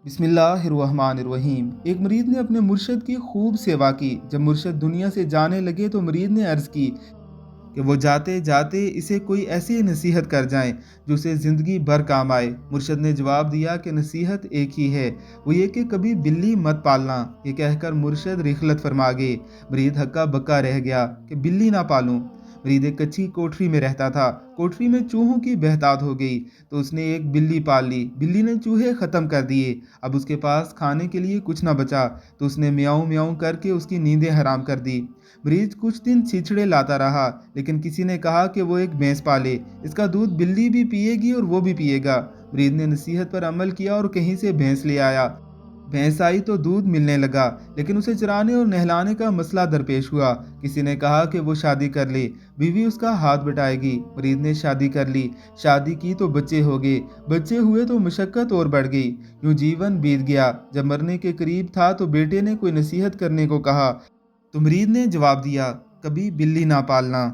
बिस्मिल्लाहिर्रहमानिर्रहीम। एक मरीद ने अपने मुर्शद की खूब सेवा की। जब मुर्शद दुनिया से जाने लगे तो मरीद ने अर्ज़ की कि वो जाते जाते इसे कोई ऐसी नसीहत कर जाएं जो उसे ज़िंदगी भर काम आए। मुर्शद ने जवाब दिया कि नसीहत एक ही है, वो ये कि कभी बिल्ली मत पालना। ये कहकर मुर्शद रिखलत फरमा गए। मरीद हक्का बक्का रह गया कि बिल्ली ना पालूं। मरीद एक कच्ची कोठरी में रहता था। कोठरी में चूहों की बहतात हो गई तो उसने एक बिल्ली पाल ली। बिल्ली ने चूहे ख़त्म कर दिए। अब उसके पास खाने के लिए कुछ ना बचा तो उसने म्याऊं म्याऊं करके उसकी नींदें हराम कर दी। मरीज कुछ दिन छिछड़े लाता रहा, लेकिन किसी ने कहा कि वो एक भैंस पाले, इसका दूध बिल्ली भी पिएगी और वो भी पिएगा। मरीज ने नसीहत पर अमल किया और कहीं से भैंस ले आया। भैंस आई तो दूध मिलने लगा, लेकिन उसे चराने और नहलाने का मसला दरपेश हुआ। किसी ने कहा कि वो शादी कर ले, बीवी उसका हाथ बटाएगी। मरीज ने शादी कर ली। शादी की तो बच्चे हो गए, बच्चे हुए तो मशक्कत और बढ़ गई। यूं जीवन बीत गया। जब मरने के करीब था तो बेटे ने कोई नसीहत करने को कहा तो मरीद ने जवाब दिया, कभी बिल्ली ना पालना।